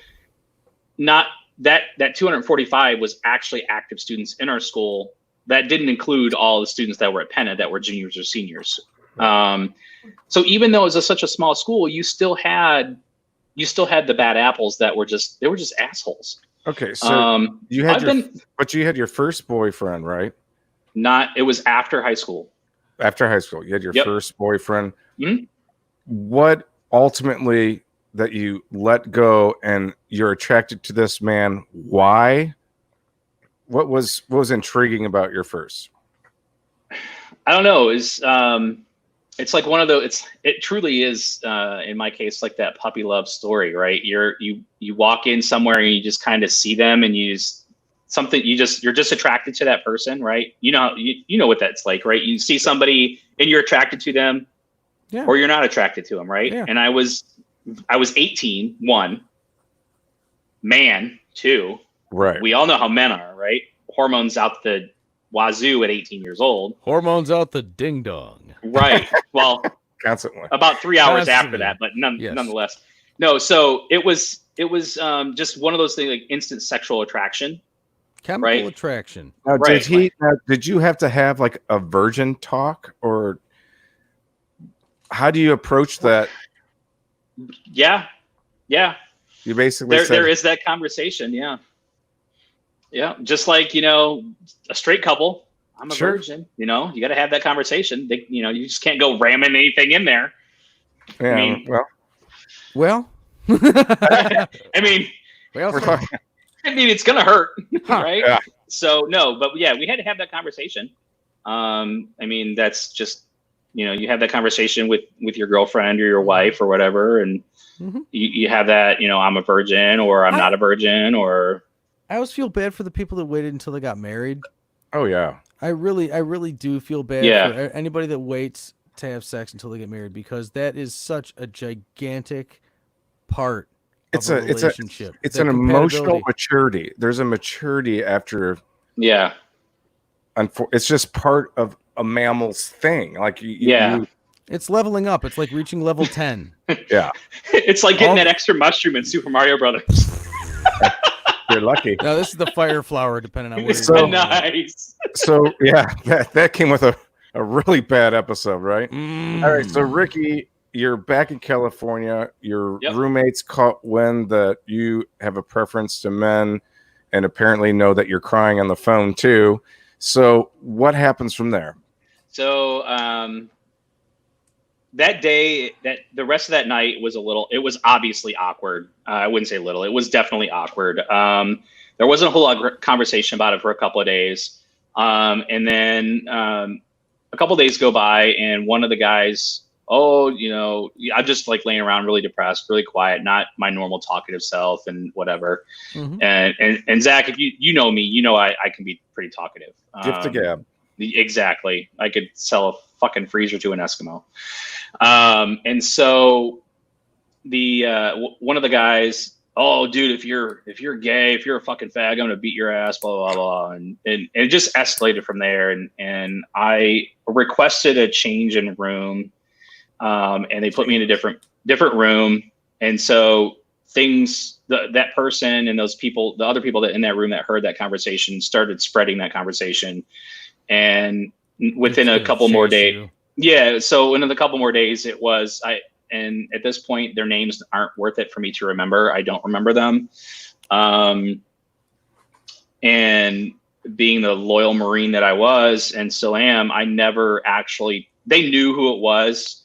not that 245 was actually active students in our school. That didn't include all the students that were at Pena that were juniors or seniors. So even though it was such a small school, you still had the bad apples that were just assholes. Okay, so you had your first boyfriend, right? It was after high school. After high school, you had your first boyfriend. Mm-hmm. What ultimately that you let go and you're attracted to this man? Why? What was intriguing about your first? I don't know. It's like one of those. It truly is in my case like that puppy love story, right? You walk in somewhere and you just kind of see them and you're just attracted to that person, right? You know what that's like, right? You see somebody and you're attracted to them, or you're not attracted to them, right? Yeah. And I was 18, 1, man, 2. Right. We all know how men are, right? Hormones out the wazoo at 18 years old. Hormones out the ding dong. Right. Well, constantly. About 3 hours after that, but nonetheless. No, so it was just one of those things, like instant sexual attraction. Chemical attraction. Now, did you have to have like a virgin talk, or how do you approach that? Yeah. You basically there is that conversation. Yeah. Just like, a straight couple, I'm a virgin, you got to have that conversation. You just can't go ramming anything in there. Yeah. Well, I mean, it's going to hurt. Right. Yeah. So no, but we had to have that conversation. That's just, you have that conversation with your girlfriend or your wife or whatever. And you have that, I'm a virgin or I'm not a virgin, or. I always feel bad for the people that waited until they got married. Oh yeah. I really do feel bad for anybody that waits to have sex until they get married, because that is such a gigantic part of a relationship. It's an emotional maturity. There's a maturity after. Yeah. It's just part of a mammal's thing. Like it's leveling up. It's like reaching level 10. Yeah. It's like getting that extra mushroom in Super Mario Brothers. You're lucky. No, this is the fire flower, depending on what you're doing. Nice. So yeah, that came with a really bad episode, right? All right, so Ricky, you're back in California. Your roommates caught wind that you have a preference to men, and apparently know that you're crying on the phone too. So what happens from there? So that day, the rest of that night was it was obviously awkward. I wouldn't say little. It was definitely awkward. There wasn't a whole lot of conversation about it for a couple of days. And then a couple of days go by, and one of the guys, I'm just like laying around really depressed, really quiet, not my normal talkative self and whatever. Mm-hmm. And Zach, if you know me, I can be pretty talkative. Gift of gab. Exactly. I could sell a fucking freezer to an Eskimo. And so one of the guys, oh dude, if you're gay, if you're a fucking fag, I'm going to beat your ass, blah, blah, blah. And it just escalated from there. And I requested a change in room. And they put me in a different room. And so that person and those people, the other people that in that room that heard that conversation, started spreading that conversation. And within a couple more days, so in a couple more days, it was and at this point, their names aren't worth it for me to remember. I don't remember them. And being the loyal Marine that I was and still am, I never actually. They knew who it was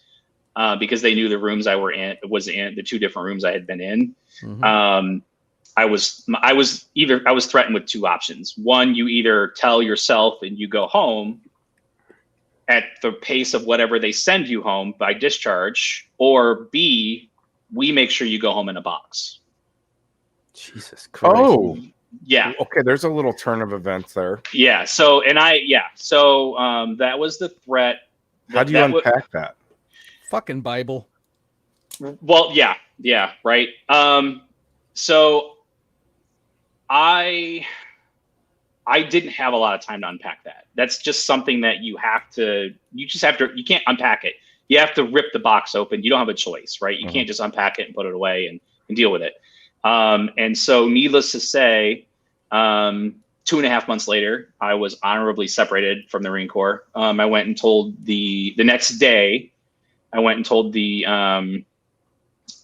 because they knew the rooms I was in the 2 different rooms I had been in. Mm-hmm. I was threatened with 2 options. One, you either tell yourself and you go home, at the pace of whatever they send you home by discharge, or B, we make sure you go home in a box. Jesus Christ. Oh, yeah. Okay, there's a little turn of events there. Yeah. So that was the threat. How do you unpack that? Fucking Bible. Well, yeah, right. So I didn't have a lot of time to unpack that. That's just something that you can't unpack it. You have to rip the box open. You don't have a choice, right? You can't just unpack it and put it away and deal with it. And so needless to say, 2.5 months later, I was honorably separated from the Marine Corps. I went and told the next day, I went and told the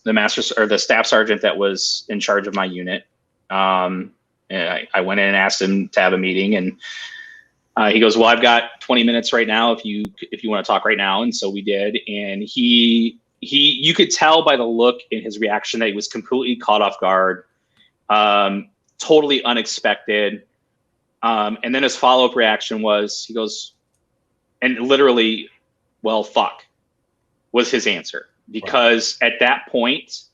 master or the staff sergeant that was in charge of my unit. And I went in and asked him to have a meeting, and he goes, "Well, I've got 20 minutes right now if you want to talk right now." And so we did. And you could tell by the look in his reaction that he was completely caught off guard, totally unexpected. And then his follow-up reaction was, he goes, and literally, "Well, fuck," was his answer. Because at that point,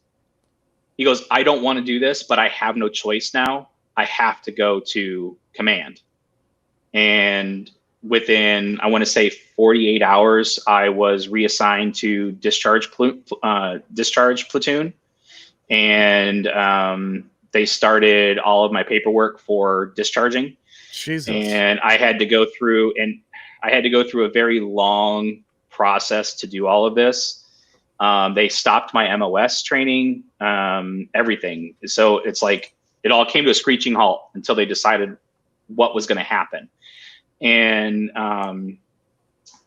he goes, "I don't want to do this, but I have no choice now. I have to go to command." And within, I want to say 48 hours, I was reassigned to discharge platoon. And they started all of my paperwork for discharging. Jesus. And I had to go through a very long process to do all of this. They stopped my MOS training, everything. So it's like it all came to a screeching halt until they decided what was going to happen. And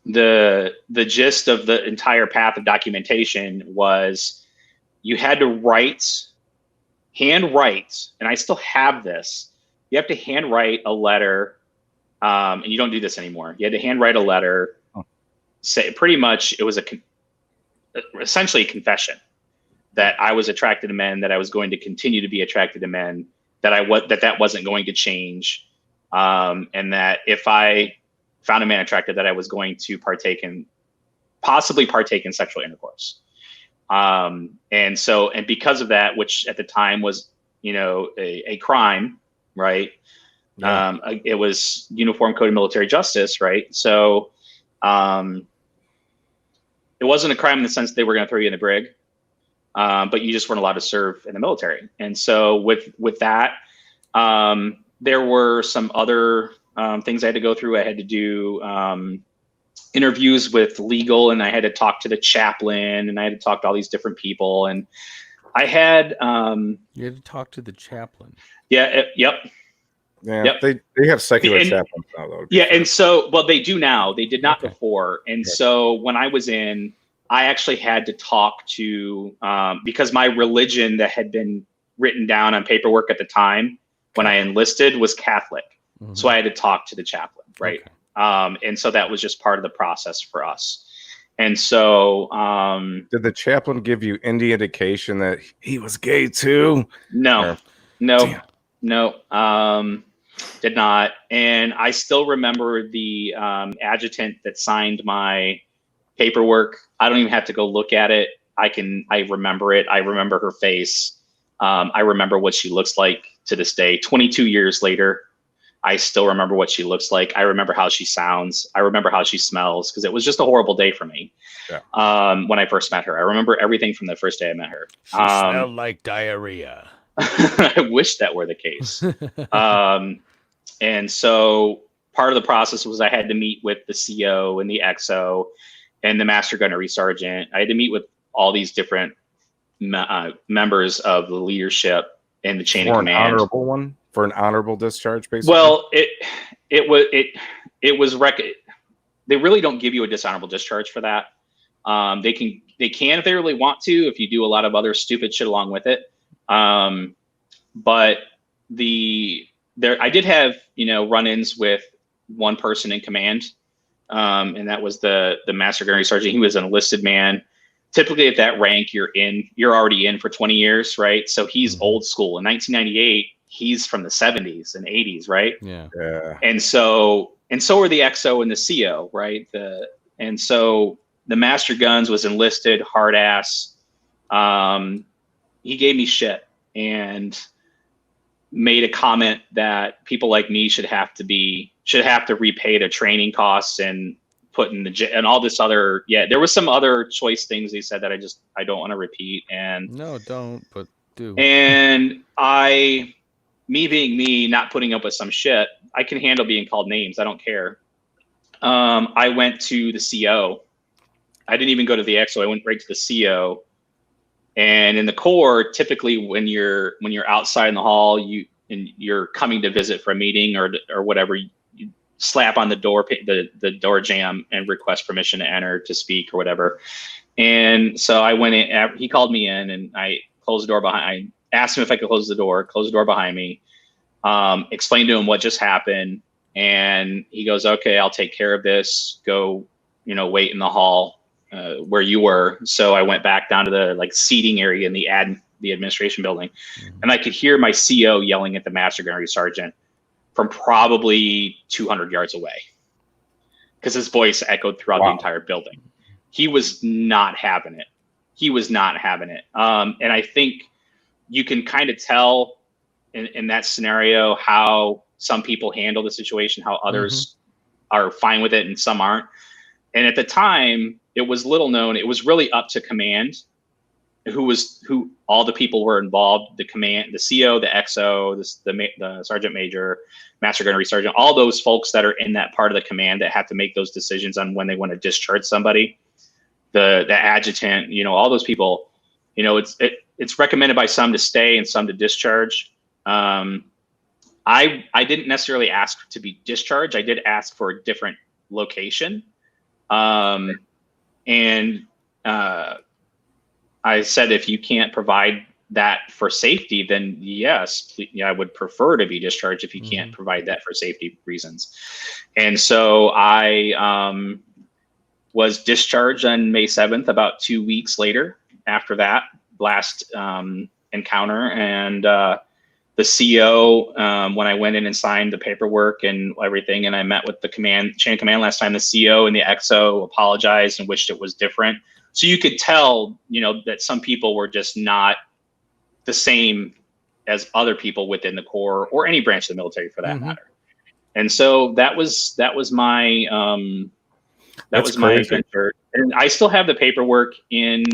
the gist of the entire path of documentation was you had to hand write, and I still have this. You have to hand write a letter, and you don't do this anymore. You had to hand write a letter. Say pretty much it was essentially a confession that I was attracted to men, that I was going to continue to be attracted to men, that wasn't going to change, and that if I found a man attractive, that I was going to possibly partake in sexual intercourse. And because of that, which at the time was, a crime, right? Yeah. It was Uniform Code of Military Justice, right? So it wasn't a crime in the sense they were going to throw you in the brig, but you just weren't allowed to serve in the military. And so with that, there were some other things I had to go through. I had to do interviews with legal, and I had to talk to the chaplain, and I had to talk to all these different people. And I had you had to talk to the chaplain. Yeah. Yep. Yeah. Yep. They have secular chaplains now, though. Yeah, and so they do now. They did not before. And so when I was in, I actually had to talk to because my religion that had been written down on paperwork at the time when I enlisted was Catholic. Mm-hmm. So I had to talk to the chaplain, right? Okay. And so that was just part of the process for us. And so did the chaplain give you any indication that he was gay too? No, did not. And I still remember the adjutant that signed my paperwork. I don't even have to go look at it. I remember it. I remember her face. I remember what she looks like to this day. 22 years later, I still remember what she looks like. I remember how she sounds. I remember how she smells, because it was just a horrible day for me. Yeah. When I first met her, I remember everything from the first day I met her. She smelled like diarrhea. I wish that were the case. And so part of the process was I had to meet with the CO and the XO and the Master Gunnery Sergeant. I had to meet with all these different members of the leadership and the chain of command. For an honorable discharge, basically. Well, it was they really don't give you a dishonorable discharge for that. They can if they really want to, if you do a lot of other stupid shit along with it. But I did have, run-ins with one person in command. And that was the Master Gunnery Sergeant. He was an enlisted man. Typically at that rank, you're already in for 20 years, right? So he's old school. In 1998, he's from the 70s and 80s, right? Yeah. And so and so were the XO and the CO, right? And so the Master Guns was enlisted, hard ass. He gave me shit and made a comment that people like me should have to repay their training costs and put in and all this other. Yeah, there was some other choice things he said that I don't want to repeat. And no, don't, but do. And me being me, not putting up with some shit, I can handle being called names. I don't care. I went to the CO. I didn't even go to the XO. I went right to the CO. And in the Corps, typically when you're outside in the hall, you're coming to visit for a meeting or whatever, you slap on the door, the door jamb, and request permission to enter, to speak, or whatever. And so I went in. He called me in, and I closed the door behind. I asked him if I could close the door behind me. Explained to him what just happened, and he goes, "Okay, I'll take care of this. Go, wait in the hall where you were." So I went back down to the seating area in the administration building, and I could hear my CO yelling at the Master Gunnery Sergeant from probably 200 yards away, because his voice echoed throughout the entire building. He was not having it. And I think you can kind of tell in that scenario how some people handle the situation, how others are fine with it and some aren't. And at the time, it was little known. It was really up to command, who all the people were involved, the command, the CO, the XO, the sergeant major, Master Gunnery Sergeant, all those folks that are in that part of the command that have to make those decisions on when they want to discharge somebody, the adjutant, all those people. It's recommended by some to stay and some to discharge. I didn't necessarily ask to be discharged. I did ask for a different location. I said, if you can't provide that for safety, then yes, I would prefer to be discharged if you can't provide that for safety reasons. And so I was discharged on May 7th, about 2 weeks later after that last encounter. And the CO, when I went in and signed the paperwork and everything, and I met with the chain of command last time, the CO and the XO apologized and wished it was different. So you could tell, that some people were just not the same as other people within the Corps or any branch of the military for that matter. And so that was my adventure. And I still have the paperwork in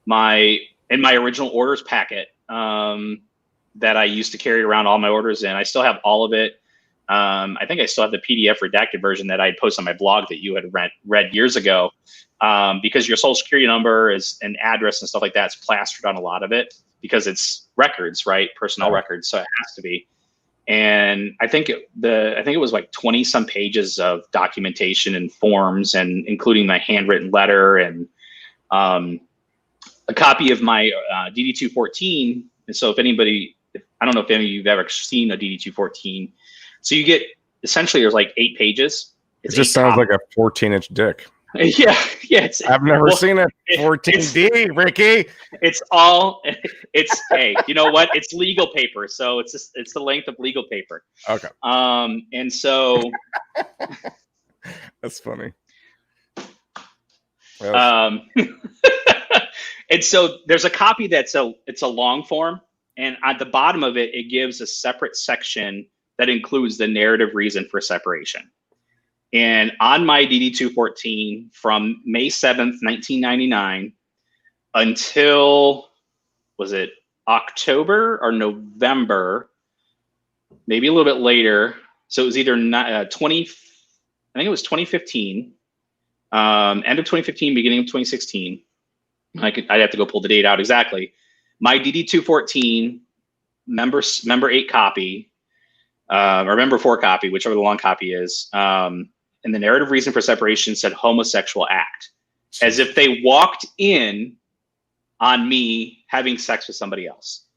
my original orders packet that I used to carry around all my orders in. I still have all of it. I think I still have the PDF redacted version that I posted on my blog that you had read years ago, because your social security number is an address and stuff like that. It's plastered on a lot of it because it's records, right? Personnel records. So it has to be. And I think it was like 20 some pages of documentation and forms, and including my handwritten letter and a copy of my DD-214. And so I don't know if any of you've ever seen a DD-214. So you get, essentially there's like 8 pages. It just sounds like a 14-inch dick. Yeah. I've never seen a 14D, Ricky. Hey, you know what? It's legal paper, so it's the length of legal paper. Okay. And so that's funny. And so there's a copy it's a long form, and at the bottom of it gives a separate section that includes the narrative reason for separation. And on my DD-214 from May 7th, 1999 until, was it October or November, maybe a little bit later. So it was either I think it was 2015, end of 2015, beginning of 2016. I'd have to go pull the date out exactly. My DD-214 member 8 copy, or member 4 copy, whichever the long copy is, and the narrative reason for separation said homosexual act, as if they walked in on me having sex with somebody else.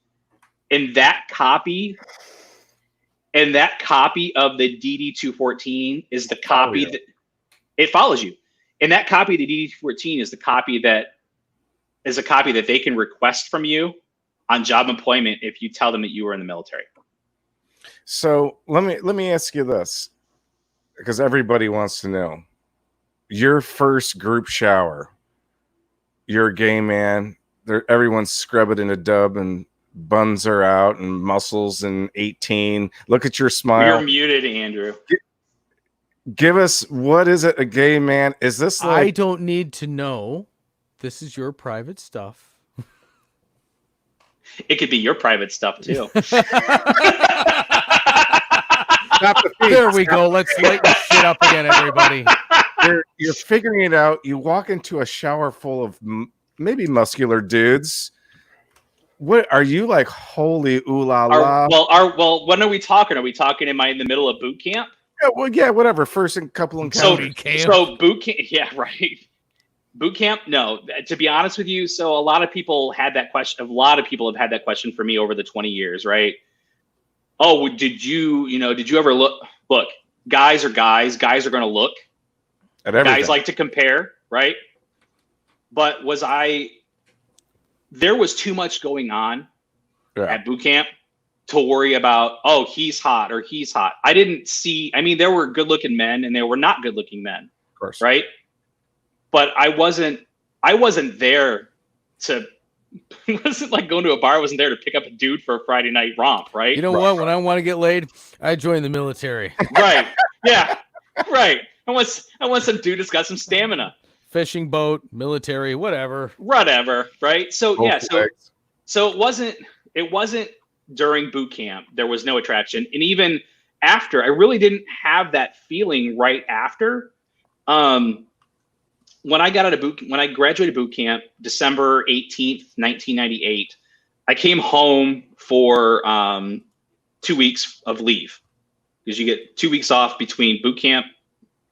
In that copy of the DD-214 is the copy that it follows you. And that copy of the DD-214 is a copy that they can request from you on job employment if you tell them that you were in the military. So let me ask you this. because everybody wants to know your first group shower. You're a gay man. Everyone's scrubbing in a dub and buns are out and muscles and 18. Look at your smile. You're muted, Andrew. Give us, what is it, a gay man? Is this like... I don't need to know. This is your private stuff. It could be your private stuff too. There we go. Let's lighten shit up again, everybody. You're figuring it out. You walk into a shower full of maybe muscular dudes. What are you like? Holy ooh la la! Well, when are we talking? Are we talking? Am I in the middle of boot camp? Yeah, well, yeah, whatever. First couple encounters. So boot camp. Yeah, right. Boot camp? No. To be honest with you, so a lot of people had that question. A lot of people have had that question for me over the 20 years, right? Oh, did you ever look? Look, guys are guys. Guys are going to look. At everything. Guys like to compare, right? But there was too much going on at boot camp to worry about, oh, he's hot or he's hot. I didn't see, there were good looking men and there were not good looking men. Of course. Right. But I wasn't there to, it wasn't like going to a bar. I wasn't there to pick up a dude for a Friday night romp. Right. You know what? When I want to get laid, I join the military. Right. Yeah. Right. I want some dude that's got some stamina. Fishing boat, military, whatever. Right. So yeah. So it wasn't during boot camp. There was no attraction. And even after, I really didn't have that feeling right after. When I graduated boot camp, December 18th, 1998, I came home for 2 weeks of leave, because you get 2 weeks off between boot camp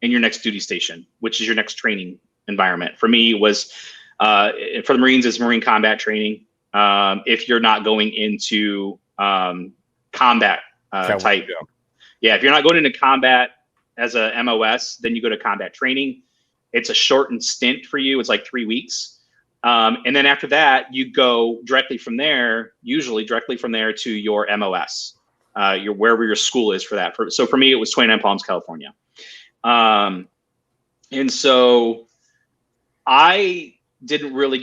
and your next duty station, which is your next training environment. For me, it was for the Marines, it's Marine combat training. If you're not going into combat type, if you're not going into combat as a MOS, then you go to combat training. It's a shortened stint for you. It's like 3 weeks. And then after that, you go usually directly from there to your MOS, wherever your school is for that. So for me, it was 29 Palms, California. And so I didn't really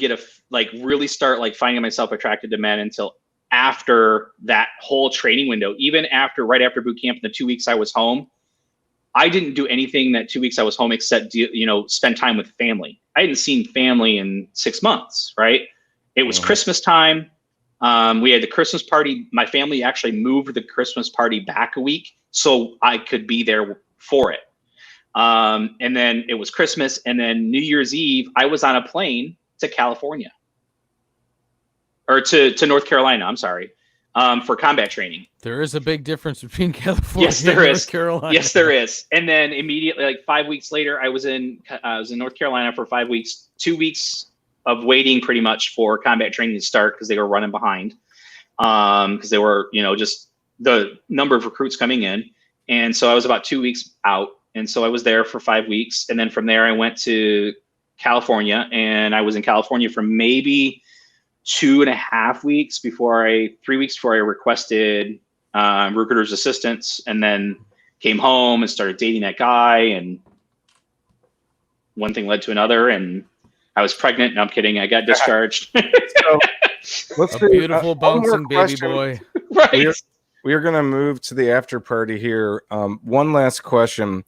really start finding myself attracted to men until after that whole training window. Even right after boot camp, the 2 weeks I was home, I didn't do anything that 2 weeks I was home except, spend time with family. I hadn't seen family in 6 months, right? It was Christmas time. We had the Christmas party. My family actually moved the Christmas party back a week so I could be there for it. And then it was Christmas, and then New Year's Eve, I was on a plane to California, or to North Carolina. I'm sorry, for combat training. There is a big difference between California and North Carolina. Yes, there is. And then immediately, 5 weeks later, I was in North Carolina for 5 weeks, 2 weeks of waiting pretty much for combat training to start, because they were running behind, because they were, just the number of recruits coming in. And so I was about 2 weeks out. And so I was there for 5 weeks. And then from there, I went to California, and I was in California for maybe 2.5 weeks 3 weeks before I requested recruiter's assistance, and then came home and started dating that guy. And one thing led to another, and I was pregnant. No, I'm kidding. I got discharged. So let's a beautiful bouncing baby boy. Right. We are going to move to the after party here. One last question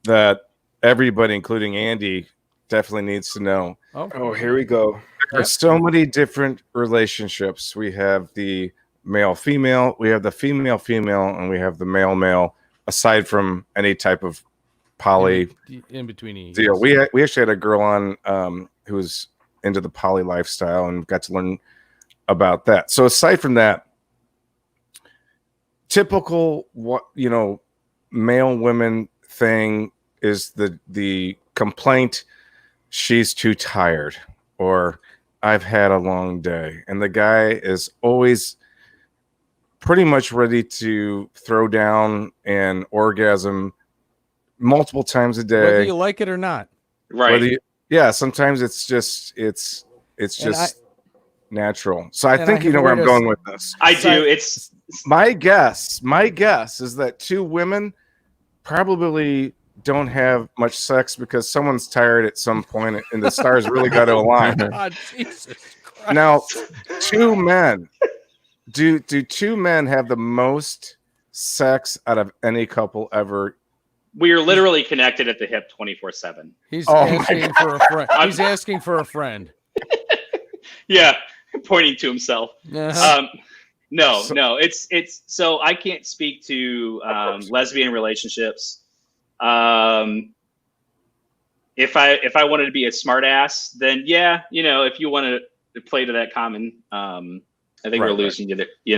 that everybody, including Andy, definitely needs to know. Oh, here we go. There are so many different relationships. We have the male-female, we have the female-female, and we have the male-male, aside from any type of poly in between deal. We actually had a girl on who was into the poly lifestyle and got to learn about that. So aside from that, typical male women thing is the complaint, she's too tired, or I've had a long day, and the guy is always pretty much ready to throw down and orgasm multiple times a day, whether you like it or not. Right. Sometimes it's just natural. So I think you know where I'm going with this. I do. It's my guess is that two women probably don't have much sex because someone's tired at some point, and the stars really got to align. God, Jesus Christ. Now, two men. Do two men have the most sex out of any couple ever? We are literally connected at the hip 24/7. He's Oh asking for a friend. He's asking for a friend. Yeah, pointing to himself. Uh-huh. No, it's so I can't speak to lesbian relationships. If I wanted to be a smart ass, then yeah, if you want to play to that common, I think we're losing you there. You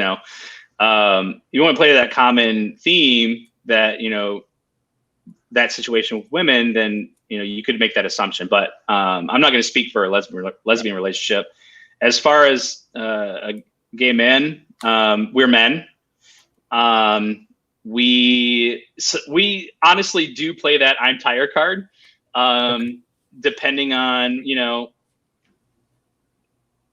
want to play to that common theme that that situation with women, then you could make that assumption. But I'm not going to speak for a lesbian relationship. As far as gay men, we're men. We honestly do play that I'm tired card, depending on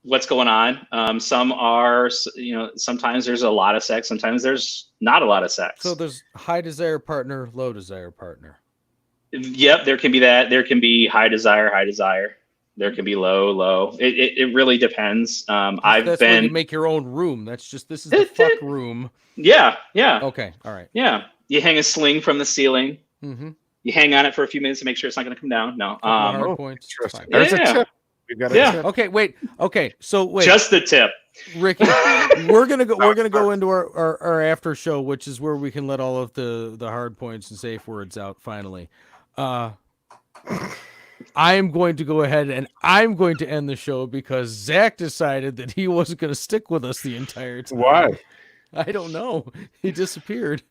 what's going on. Some are, sometimes there's a lot of sex, sometimes there's not a lot of sex. So there's high desire partner, low desire partner. Yep, there can be that. There can be high desire. There can be low. It really depends. That's where you make your own room. This is the fuck room. Yeah. Okay, all right. Yeah, you hang a sling from the ceiling. Mm-hmm. You hang on it for a few minutes to make sure it's not going to come down. No. Hard points. There's a tip. We've got a tip. Okay, wait. Okay, so wait. Just the tip. Ricky, we're gonna go into our after show, which is where we can let all of the hard points and safe words out finally. I am going to go ahead and I'm going to end the show because Zach decided that he wasn't going to stick with us the entire time. Why? I don't know. He disappeared.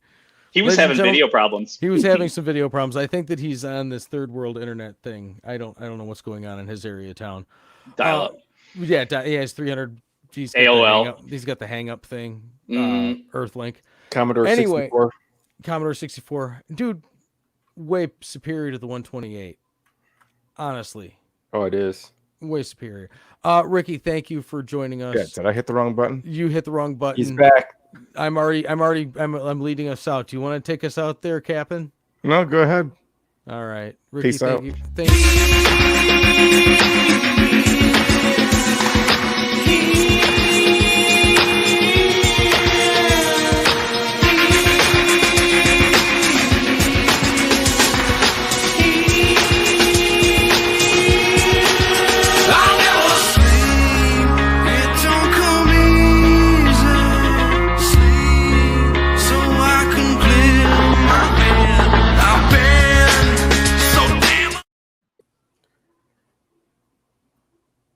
He was having video problems. He was having some video problems. I think that he's on this third world internet thing. I don't know what's going on in his area of town. Dial up. Yeah, he has 300. He's got AOL. He's got the hang up thing. Mm. Earthlink. Commodore 64. Commodore 64. Dude, way superior to the 128. Honestly. Oh, it is. Way superior. Ricky, thank you for joining us. Yeah, did I hit the wrong button? You hit the wrong button. He's back. I'm leading us out. Do you want to take us out there, Captain? No, go ahead. All right. Ricky, Peace out. Thank you.